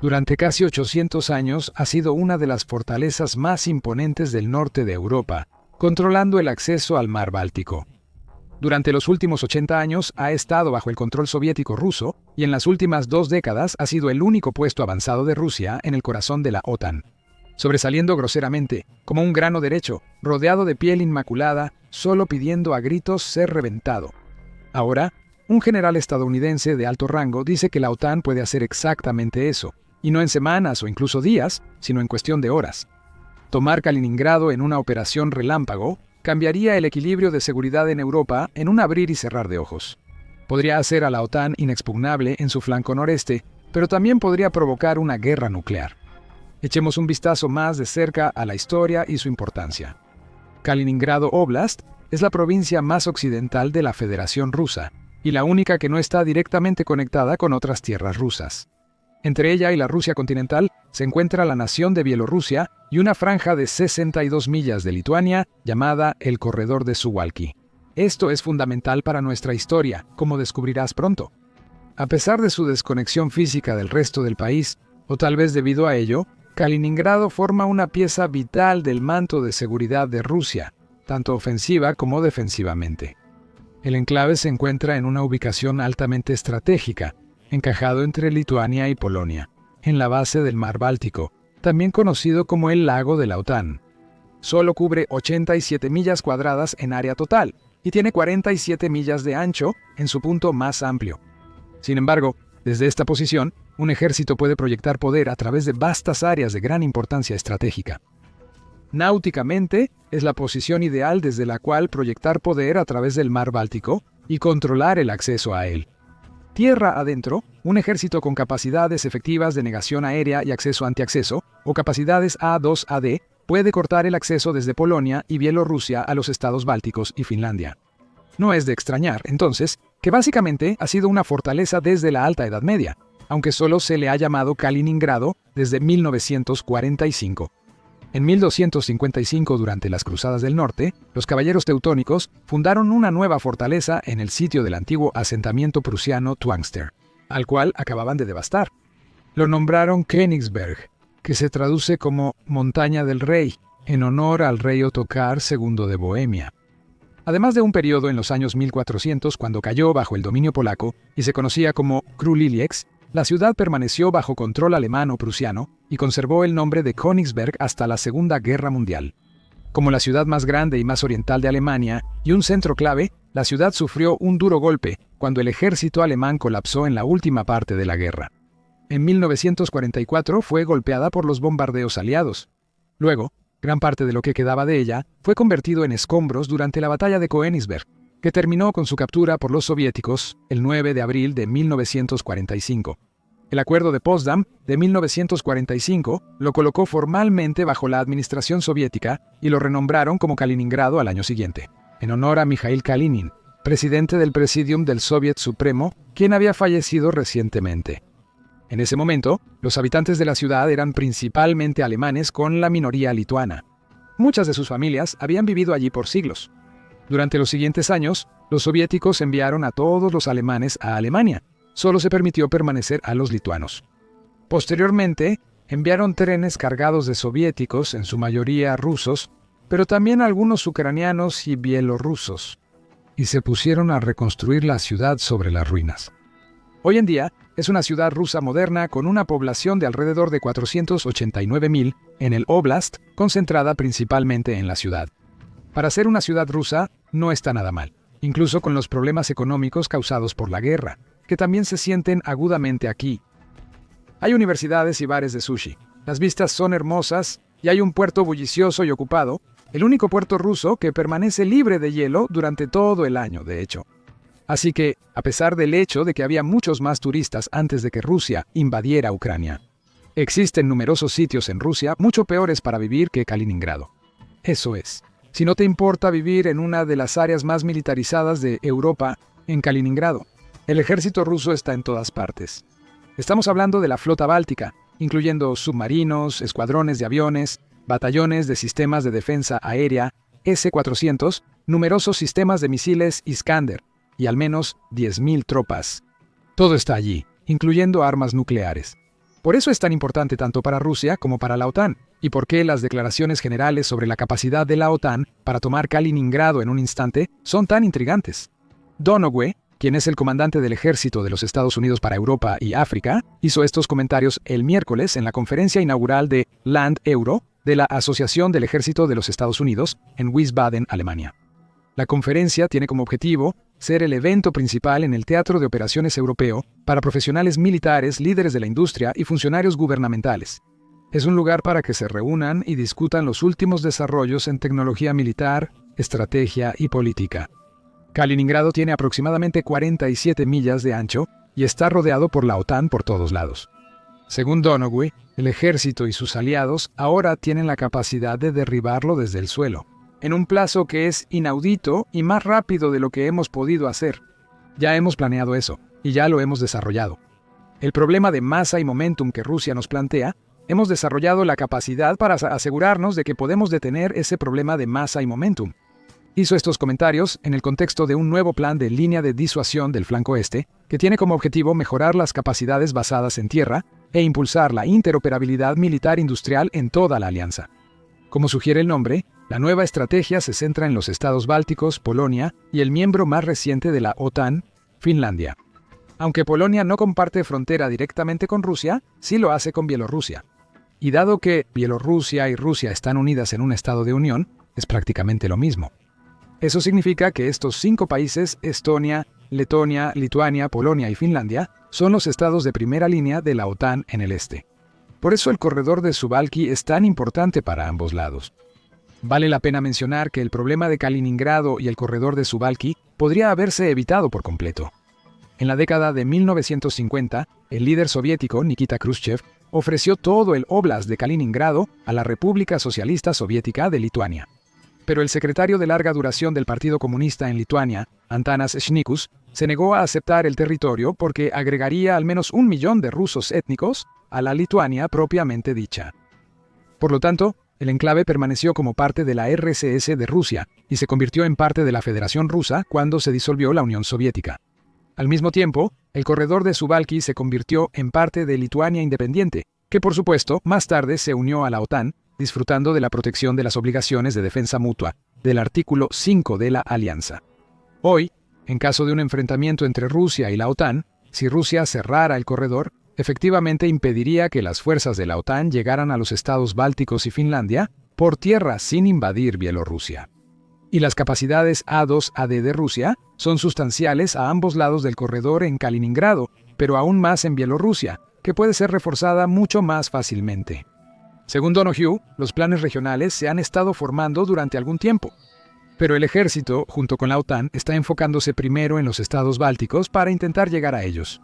Durante casi 800 años ha sido una de las fortalezas más imponentes del norte de Europa, controlando el acceso al mar Báltico. Durante los últimos 80 años ha estado bajo el control soviético ruso y en las últimas 2 décadas ha sido el único puesto avanzado de Rusia en el corazón de la OTAN, sobresaliendo groseramente, como un grano derecho, rodeado de piel inmaculada, solo pidiendo a gritos ser reventado. Ahora, un general estadounidense de alto rango dice que la OTAN puede hacer exactamente eso, y no en semanas o incluso días, sino en cuestión de horas. Tomar Kaliningrado en una operación relámpago cambiaría el equilibrio de seguridad en Europa en un abrir y cerrar de ojos. Podría hacer a la OTAN inexpugnable en su flanco noreste, pero también podría provocar una guerra nuclear. Echemos un vistazo más de cerca a la historia y su importancia. Kaliningrado Oblast es la provincia más occidental de la Federación Rusa y la única que no está directamente conectada con otras tierras rusas. Entre ella y la Rusia continental se encuentra la nación de Bielorrusia y una franja de 62 millas de Lituania llamada el Corredor de Suwałki. Esto es fundamental para nuestra historia, como descubrirás pronto. A pesar de su desconexión física del resto del país, o tal vez debido a ello, Kaliningrado forma una pieza vital del manto de seguridad de Rusia, tanto ofensiva como defensivamente. El enclave se encuentra en una ubicación altamente estratégica, encajado entre Lituania y Polonia, en la base del mar Báltico, también conocido como el lago de la OTAN. Solo cubre 87 millas cuadradas en área total y tiene 47 millas de ancho en su punto más amplio. Sin embargo, desde esta posición, un ejército puede proyectar poder a través de vastas áreas de gran importancia estratégica. Náuticamente, es la posición ideal desde la cual proyectar poder a través del mar Báltico y controlar el acceso a él. Tierra adentro, un ejército con capacidades efectivas de negación aérea y acceso antiacceso, o capacidades A2AD, puede cortar el acceso desde Polonia y Bielorrusia a los estados bálticos y Finlandia. No es de extrañar, entonces, que básicamente ha sido una fortaleza desde la Alta Edad Media, aunque solo se le ha llamado Kaliningrado desde 1945. En 1255, durante las Cruzadas del Norte, los caballeros teutónicos fundaron una nueva fortaleza en el sitio del antiguo asentamiento prusiano Twangster, al cual acababan de devastar. Lo nombraron Königsberg, que se traduce como Montaña del Rey, en honor al rey Ottokar II de Bohemia. Además de un periodo en los años 1400 cuando cayó bajo el dominio polaco y se conocía como Króliwiec, la ciudad permaneció bajo control alemán o prusiano y conservó el nombre de Königsberg hasta la Segunda Guerra Mundial. Como la ciudad más grande y más oriental de Alemania y un centro clave, la ciudad sufrió un duro golpe cuando el ejército alemán colapsó en la última parte de la guerra. En 1944 fue golpeada por los bombardeos aliados. Luego, gran parte de lo que quedaba de ella fue convertido en escombros durante la batalla de Königsberg, que terminó con su captura por los soviéticos el 9 de abril de 1945. El Acuerdo de Potsdam de 1945 lo colocó formalmente bajo la administración soviética y lo renombraron como Kaliningrado al año siguiente, en honor a Mikhail Kalinin, presidente del Presidium del Soviet Supremo, quien había fallecido recientemente. En ese momento, los habitantes de la ciudad eran principalmente alemanes con la minoría lituana. Muchas de sus familias habían vivido allí por siglos. Durante los siguientes años, los soviéticos enviaron a todos los alemanes a Alemania. Solo se permitió permanecer a los lituanos. Posteriormente, enviaron trenes cargados de soviéticos, en su mayoría rusos, pero también algunos ucranianos y bielorrusos, y se pusieron a reconstruir la ciudad sobre las ruinas. Hoy en día, es una ciudad rusa moderna con una población de alrededor de 489.000 en el Oblast, concentrada principalmente en la ciudad. Para ser una ciudad rusa, no está nada mal, incluso con los problemas económicos causados por la guerra, que también se sienten agudamente aquí. Hay universidades y bares de sushi, las vistas son hermosas y hay un puerto bullicioso y ocupado, el único puerto ruso que permanece libre de hielo durante todo el año, de hecho. Así que, a pesar del hecho de que había muchos más turistas antes de que Rusia invadiera Ucrania, existen numerosos sitios en Rusia mucho peores para vivir que Kaliningrado. Eso es, si no te importa vivir en una de las áreas más militarizadas de Europa, en Kaliningrado. El ejército ruso está en todas partes. Estamos hablando de la flota báltica, incluyendo submarinos, escuadrones de aviones, batallones de sistemas de defensa aérea, S-400, numerosos sistemas de misiles Iskander y al menos 10.000 tropas. Todo está allí, incluyendo armas nucleares. Por eso es tan importante tanto para Rusia como para la OTAN, y por qué las declaraciones generales sobre la capacidad de la OTAN para tomar Kaliningrado en un instante son tan intrigantes. Donoghue, quien es el comandante del ejército de los Estados Unidos para Europa y África, hizo estos comentarios el miércoles en la conferencia inaugural de Land Euro de la Asociación del Ejército de los Estados Unidos en Wiesbaden, Alemania. La conferencia tiene como objetivo ser el evento principal en el Teatro de Operaciones Europeo para profesionales militares, líderes de la industria y funcionarios gubernamentales. Es un lugar para que se reúnan y discutan los últimos desarrollos en tecnología militar, estrategia y política. Kaliningrado tiene aproximadamente 47 millas de ancho y está rodeado por la OTAN por todos lados. Según Donoghue, el ejército y sus aliados ahora tienen la capacidad de derribarlo desde el suelo, en un plazo que es inaudito y más rápido de lo que hemos podido hacer. Ya hemos planeado eso, y ya lo hemos desarrollado. El problema de masa y momentum que Rusia nos plantea, hemos desarrollado la capacidad para asegurarnos de que podemos detener ese problema de masa y momentum. Hizo estos comentarios en el contexto de un nuevo plan de línea de disuasión del flanco este, que tiene como objetivo mejorar las capacidades basadas en tierra e impulsar la interoperabilidad militar industrial en toda la alianza. Como sugiere el nombre, la nueva estrategia se centra en los estados bálticos, Polonia y el miembro más reciente de la OTAN, Finlandia. Aunque Polonia no comparte frontera directamente con Rusia, sí lo hace con Bielorrusia. Y dado que Bielorrusia y Rusia están unidas en un estado de unión, es prácticamente lo mismo. Eso significa que estos 5 países, Estonia, Letonia, Lituania, Polonia y Finlandia, son los estados de primera línea de la OTAN en el este. Por eso el corredor de Suwałki es tan importante para ambos lados. Vale la pena mencionar que el problema de Kaliningrado y el corredor de Suwałki podría haberse evitado por completo. En la década de 1950, el líder soviético Nikita Khrushchev ofreció todo el óblast de Kaliningrado a la República Socialista Soviética de Lituania. Pero el secretario de larga duración del Partido Comunista en Lituania, Antanas Šnikus, se negó a aceptar el territorio porque agregaría al menos 1 millón de rusos étnicos a la Lituania propiamente dicha. Por lo tanto, el enclave permaneció como parte de la RCS de Rusia y se convirtió en parte de la Federación Rusa cuando se disolvió la Unión Soviética. Al mismo tiempo, el corredor de Suwałki se convirtió en parte de Lituania independiente, que por supuesto más tarde se unió a la OTAN, disfrutando de la protección de las obligaciones de defensa mutua, del artículo 5 de la alianza. Hoy, en caso de un enfrentamiento entre Rusia y la OTAN, si Rusia cerrara el corredor, efectivamente impediría que las fuerzas de la OTAN llegaran a los estados bálticos y Finlandia por tierra sin invadir Bielorrusia. Y las capacidades A2AD de Rusia son sustanciales a ambos lados del corredor en Kaliningrado, pero aún más en Bielorrusia, que puede ser reforzada mucho más fácilmente. Según Donoghue, los planes regionales se han estado formando durante algún tiempo, pero el ejército, junto con la OTAN, está enfocándose primero en los estados bálticos para intentar llegar a ellos.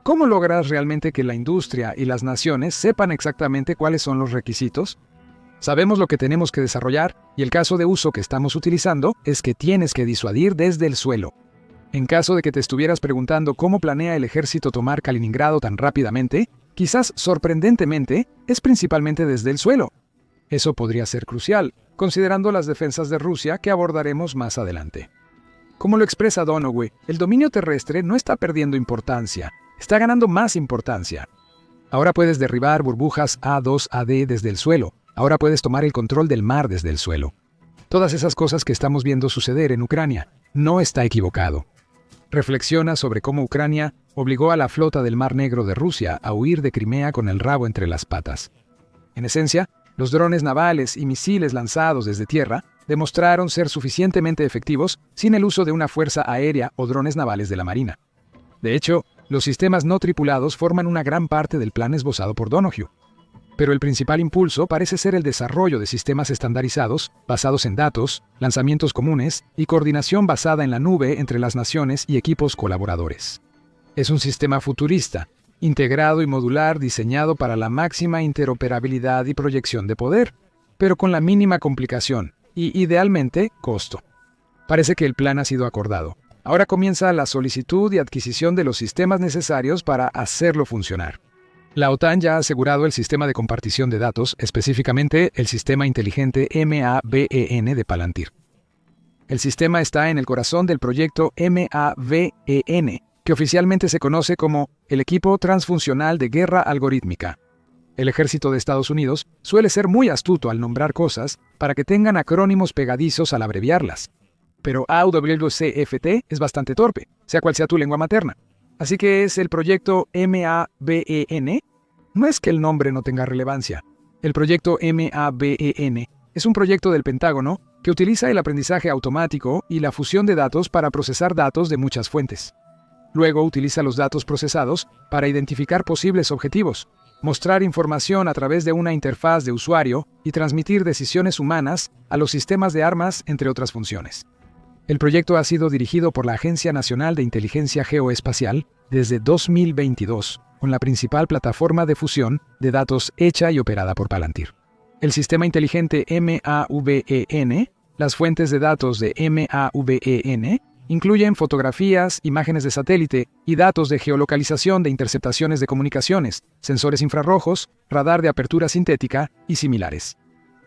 ¿Cómo logras realmente que la industria y las naciones sepan exactamente cuáles son los requisitos? Sabemos lo que tenemos que desarrollar y el caso de uso que estamos utilizando es que tienes que disuadir desde el suelo. En caso de que te estuvieras preguntando cómo planea el ejército tomar Kaliningrado tan rápidamente, quizás sorprendentemente, es principalmente desde el suelo. Eso podría ser crucial, considerando las defensas de Rusia que abordaremos más adelante. Como lo expresa Donoghue, el dominio terrestre no está perdiendo importancia, está ganando más importancia. Ahora puedes derribar burbujas A2AD desde el suelo, ahora puedes tomar el control del mar desde el suelo. Todas esas cosas que estamos viendo suceder en Ucrania, no está equivocado. Reflexiona sobre cómo Ucrania obligó a la flota del Mar Negro de Rusia a huir de Crimea con el rabo entre las patas. En esencia, los drones navales y misiles lanzados desde tierra demostraron ser suficientemente efectivos sin el uso de una fuerza aérea o drones navales de la Marina. De hecho, los sistemas no tripulados forman una gran parte del plan esbozado por Donoghue. Pero el principal impulso parece ser el desarrollo de sistemas estandarizados, basados en datos, lanzamientos comunes y coordinación basada en la nube entre las naciones y equipos colaboradores. Es un sistema futurista, integrado y modular diseñado para la máxima interoperabilidad y proyección de poder, pero con la mínima complicación y, idealmente, costo. Parece que el plan ha sido acordado. Ahora comienza la solicitud y adquisición de los sistemas necesarios para hacerlo funcionar. La OTAN ya ha asegurado el sistema de compartición de datos, específicamente el sistema inteligente MAVEN de Palantir. El sistema está en el corazón del proyecto MAVEN, que oficialmente se conoce como el Equipo Transfuncional de Guerra Algorítmica, El ejército de Estados Unidos suele ser muy astuto al nombrar cosas para que tengan acrónimos pegadizos al abreviarlas. Pero AWCFT es bastante torpe, sea cual sea tu lengua materna. Así que es el proyecto MAVEN. No es que el nombre no tenga relevancia. El proyecto MAVEN es un proyecto del Pentágono que utiliza el aprendizaje automático y la fusión de datos para procesar datos de muchas fuentes. Luego utiliza los datos procesados para identificar posibles objetivos, mostrar información a través de una interfaz de usuario y transmitir decisiones humanas a los sistemas de armas, entre otras funciones. El proyecto ha sido dirigido por la Agencia Nacional de Inteligencia Geoespacial desde 2022, con la principal plataforma de fusión de datos hecha y operada por Palantir. El sistema inteligente MAVEN, las fuentes de datos de MAVEN, incluyen fotografías, imágenes de satélite y datos de geolocalización de interceptaciones de comunicaciones, sensores infrarrojos, radar de apertura sintética y similares.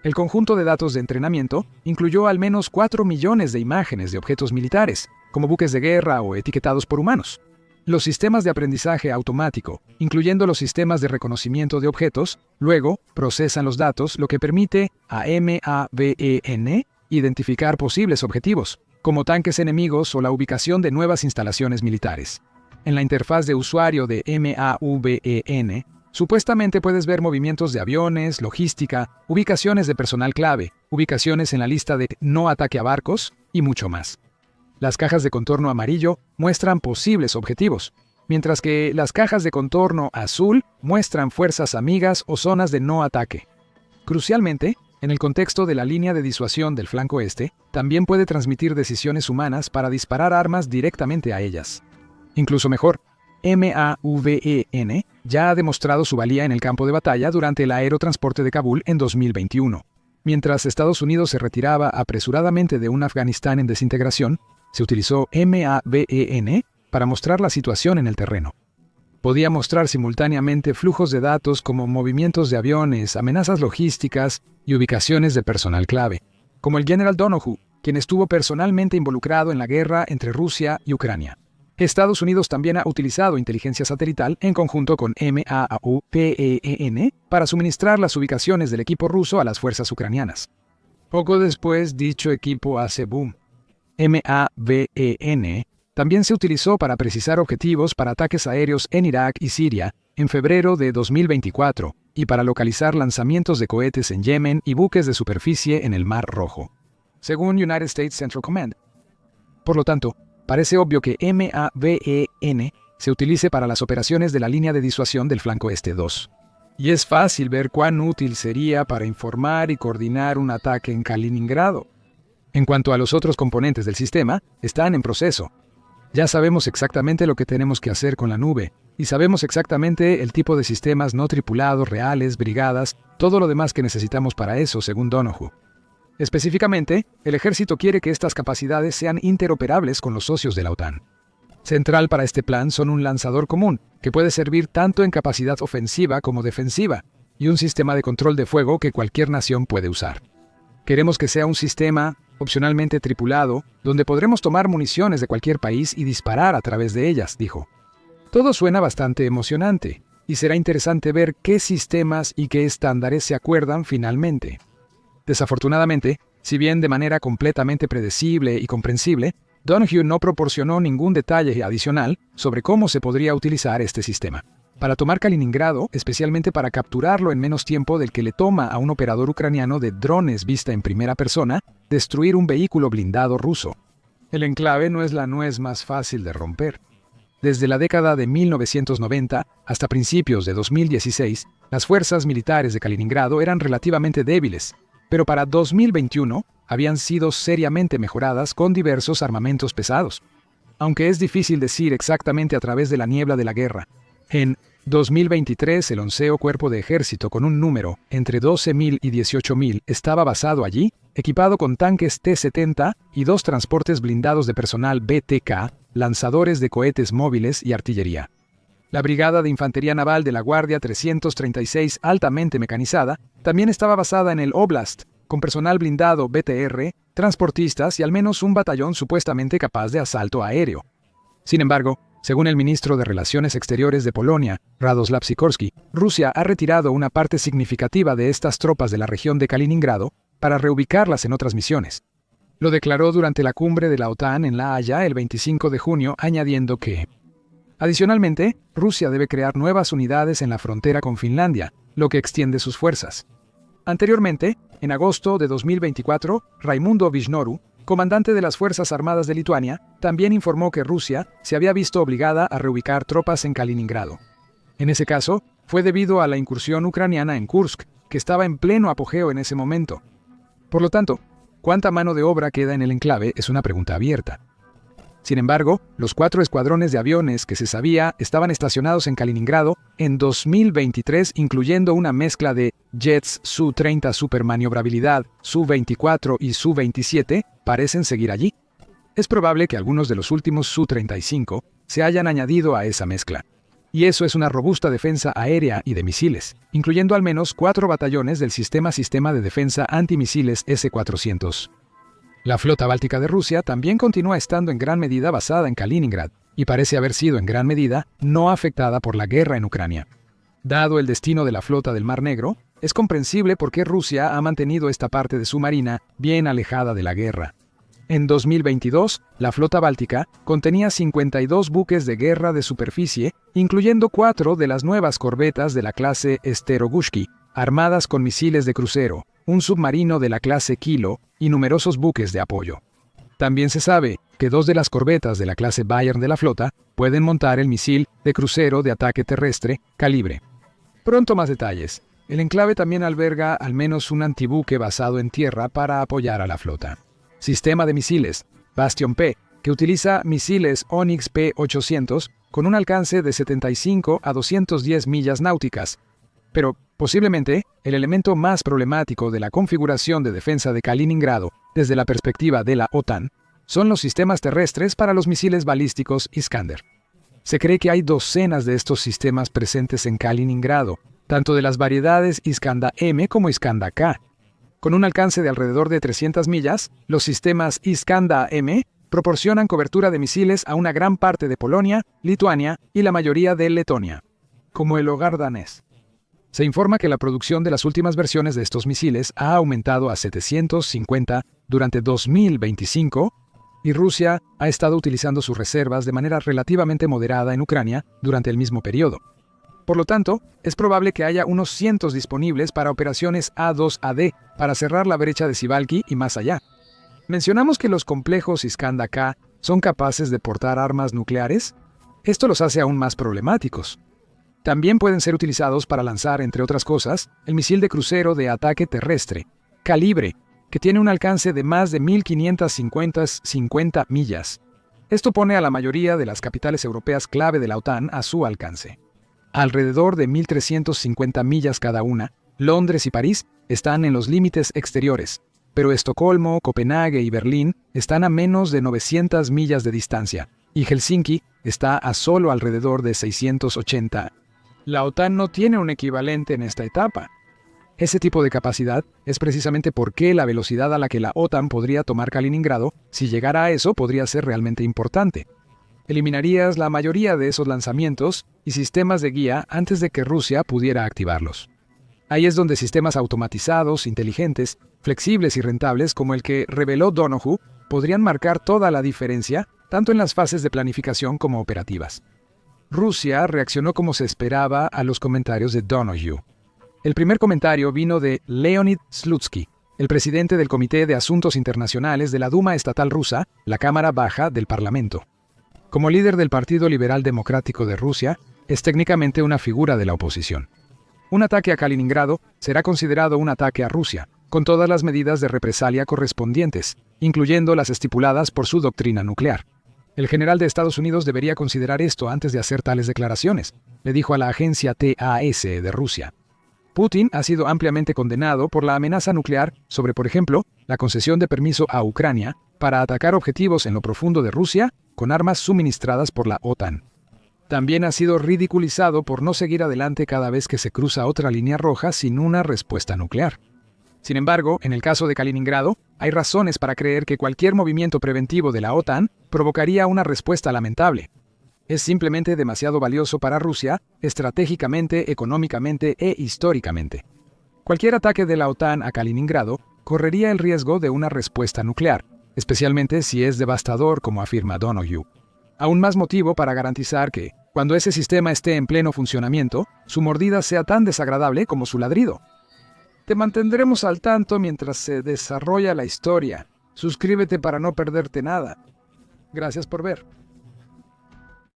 El conjunto de datos de entrenamiento incluyó al menos 4 millones de imágenes de objetos militares, como buques de guerra o etiquetados por humanos. Los sistemas de aprendizaje automático, incluyendo los sistemas de reconocimiento de objetos, luego procesan los datos, lo que permite a MAVEN identificar posibles objetivos, como tanques enemigos o la ubicación de nuevas instalaciones militares. En la interfaz de usuario de MAVEN, supuestamente puedes ver movimientos de aviones, logística, ubicaciones de personal clave, ubicaciones en la lista de no ataque a barcos y mucho más. Las cajas de contorno amarillo muestran posibles objetivos, mientras que las cajas de contorno azul muestran fuerzas amigas o zonas de no ataque. Crucialmente, en el contexto de la línea de disuasión del flanco este, también puede transmitir decisiones humanas para disparar armas directamente a ellas. Incluso mejor, MAVEN ya ha demostrado su valía en el campo de batalla durante el aerotransporte de Kabul en 2021. Mientras Estados Unidos se retiraba apresuradamente de un Afganistán en desintegración, se utilizó MAVEN para mostrar la situación en el terreno. Podía mostrar simultáneamente flujos de datos como movimientos de aviones, amenazas logísticas y ubicaciones de personal clave, como el General Donoghue, quien estuvo personalmente involucrado en la guerra entre Rusia y Ucrania. Estados Unidos también ha utilizado inteligencia satelital en conjunto con MAVEN para suministrar las ubicaciones del equipo ruso a las fuerzas ucranianas. Poco después, dicho equipo hace boom. MAVEN también se utilizó para precisar objetivos para ataques aéreos en Irak y Siria en febrero de 2024 y para localizar lanzamientos de cohetes en Yemen y buques de superficie en el Mar Rojo, según United States Central Command. Por lo tanto, parece obvio que MAVEN se utilice para las operaciones de la línea de disuasión del flanco este 2. Y es fácil ver cuán útil sería para informar y coordinar un ataque en Kaliningrado. En cuanto a los otros componentes del sistema, están en proceso. Ya sabemos exactamente lo que tenemos que hacer con la nube, y sabemos exactamente el tipo de sistemas no tripulados, reales, brigadas, todo lo demás que necesitamos para eso, según Donoghue. Específicamente, el ejército quiere que estas capacidades sean interoperables con los socios de la OTAN. Central para este plan son un lanzador común, que puede servir tanto en capacidad ofensiva como defensiva, y un sistema de control de fuego que cualquier nación puede usar. Queremos que sea un sistema, opcionalmente tripulado, donde podremos tomar municiones de cualquier país y disparar a través de ellas, dijo. Todo suena bastante emocionante, y será interesante ver qué sistemas y qué estándares se acuerdan finalmente. Desafortunadamente, si bien de manera completamente predecible y comprensible, Donoghue no proporcionó ningún detalle adicional sobre cómo se podría utilizar este sistema. Para tomar Kaliningrado, especialmente para capturarlo en menos tiempo del que le toma a un operador ucraniano de drones vista en primera persona, destruir un vehículo blindado ruso. El enclave no es la nuez más fácil de romper. Desde la década de 1990 hasta principios de 2016, las fuerzas militares de Kaliningrado eran relativamente débiles, pero para 2021 habían sido seriamente mejoradas con diversos armamentos pesados. Aunque es difícil decir exactamente a través de la niebla de la guerra, en 2023 el 11º Cuerpo de Ejército con un número entre 12.000 y 18.000 estaba basado allí, equipado con tanques T-70 y 2 transportes blindados de personal BTK, lanzadores de cohetes móviles y artillería. La Brigada de Infantería Naval de la Guardia 336 altamente mecanizada también estaba basada en el Oblast, con personal blindado BTR, transportistas y al menos un batallón supuestamente capaz de asalto aéreo. Sin embargo, Según el ministro de Relaciones Exteriores de Polonia, Radoslav Sikorski, Rusia ha retirado una parte significativa de estas tropas de la región de Kaliningrado para reubicarlas en otras misiones. Lo declaró durante la cumbre de la OTAN en La Haya el 25 de junio, añadiendo que, adicionalmente, Rusia debe crear nuevas unidades en la frontera con Finlandia, lo que extiende sus fuerzas. Anteriormente, en agosto de 2024, Raimundo Vishnoru, comandante de las Fuerzas Armadas de Lituania, también informó que Rusia se había visto obligada a reubicar tropas en Kaliningrado. En ese caso, fue debido a la incursión ucraniana en Kursk, que estaba en pleno apogeo en ese momento. Por lo tanto, ¿cuánta mano de obra queda en el enclave? Es una pregunta abierta. Sin embargo, los 4 escuadrones de aviones que se sabía estaban estacionados en Kaliningrado en 2023, incluyendo una mezcla de jets Su-30 supermaniobrabilidad, Su-24 y Su-27, parecen seguir allí. Es probable que algunos de los últimos Su-35 se hayan añadido a esa mezcla. Y eso es una robusta defensa aérea y de misiles, incluyendo al menos 4 batallones del Sistema de Defensa Antimisiles S-400. La flota báltica de Rusia también continúa estando en gran medida basada en Kaliningrad, y parece haber sido en gran medida no afectada por la guerra en Ucrania. Dado el destino de la flota del Mar Negro, es comprensible por qué Rusia ha mantenido esta parte de su marina bien alejada de la guerra. En 2022, la flota báltica contenía 52 buques de guerra de superficie, incluyendo 4 de las nuevas corbetas de la clase Sterogushki, armadas con misiles de crucero, un submarino de la clase Kilo y numerosos buques de apoyo. También se sabe que 2 de las corbetas de la clase Bayern de la flota pueden montar el misil de crucero de ataque terrestre Calibre. Pronto más detalles. El enclave también alberga al menos un antibuque basado en tierra para apoyar a la flota. Sistema de misiles Bastion P, que utiliza misiles Onyx P-800 con un alcance de 75 a 210 millas náuticas. Pero, posiblemente, el elemento más problemático de la configuración de defensa de Kaliningrado, desde la perspectiva de la OTAN, son los sistemas terrestres para los misiles balísticos Iskander. Se cree que hay docenas de estos sistemas presentes en Kaliningrado, tanto de las variedades Iskander-M como Iskander-K. Con un alcance de alrededor de 300 millas, los sistemas Iskander-M proporcionan cobertura de misiles a una gran parte de Polonia, Lituania y la mayoría de Letonia, como el hogar danés. Se informa que la producción de las últimas versiones de estos misiles ha aumentado a 750 durante 2025 y Rusia ha estado utilizando sus reservas de manera relativamente moderada en Ucrania durante el mismo periodo. Por lo tanto, es probable que haya unos cientos disponibles para operaciones A2AD para cerrar la brecha de Sivalki y más allá. ¿Mencionamos que los complejos Iskander-K son capaces de portar armas nucleares? Esto los hace aún más problemáticos. También pueden ser utilizados para lanzar, entre otras cosas, el misil de crucero de ataque terrestre, Calibre, que tiene un alcance de más de 1.550 millas. Esto pone a la mayoría de las capitales europeas clave de la OTAN a su alcance. Alrededor de 1.350 millas cada una, Londres y París están en los límites exteriores, pero Estocolmo, Copenhague y Berlín están a menos de 900 millas de distancia, y Helsinki está a solo alrededor de 680. La OTAN no tiene un equivalente en esta etapa. Ese tipo de capacidad es precisamente por qué la velocidad a la que la OTAN podría tomar Kaliningrado, si llegara a eso, podría ser realmente importante. Eliminarías la mayoría de esos lanzamientos y sistemas de guía antes de que Rusia pudiera activarlos. Ahí es donde sistemas automatizados, inteligentes, flexibles y rentables como el que reveló Donoghue podrían marcar toda la diferencia, tanto en las fases de planificación como operativas. Rusia reaccionó como se esperaba a los comentarios de Donoghue. El primer comentario vino de Leonid Slutsky, el presidente del Comité de Asuntos Internacionales de la Duma Estatal Rusa, la Cámara Baja del Parlamento. Como líder del Partido Liberal Democrático de Rusia, es técnicamente una figura de la oposición. Un ataque a Kaliningrado será considerado un ataque a Rusia, con todas las medidas de represalia correspondientes, incluyendo las estipuladas por su doctrina nuclear. El general de Estados Unidos debería considerar esto antes de hacer tales declaraciones, le dijo a la agencia TAS de Rusia. Putin ha sido ampliamente condenado por la amenaza nuclear sobre, por ejemplo, la concesión de permiso a Ucrania para atacar objetivos en lo profundo de Rusia con armas suministradas por la OTAN. También ha sido ridiculizado por no seguir adelante cada vez que se cruza otra línea roja sin una respuesta nuclear. Sin embargo, en el caso de Kaliningrado, hay razones para creer que cualquier movimiento preventivo de la OTAN provocaría una respuesta lamentable. Es simplemente demasiado valioso para Rusia, estratégicamente, económicamente e históricamente. Cualquier ataque de la OTAN a Kaliningrado correría el riesgo de una respuesta nuclear, especialmente si es devastador, como afirma Donoghue. Aún más motivo para garantizar que, cuando ese sistema esté en pleno funcionamiento, su mordida sea tan desagradable como su ladrido. Te mantendremos al tanto mientras se desarrolla la historia. Suscríbete para no perderte nada. Gracias por ver.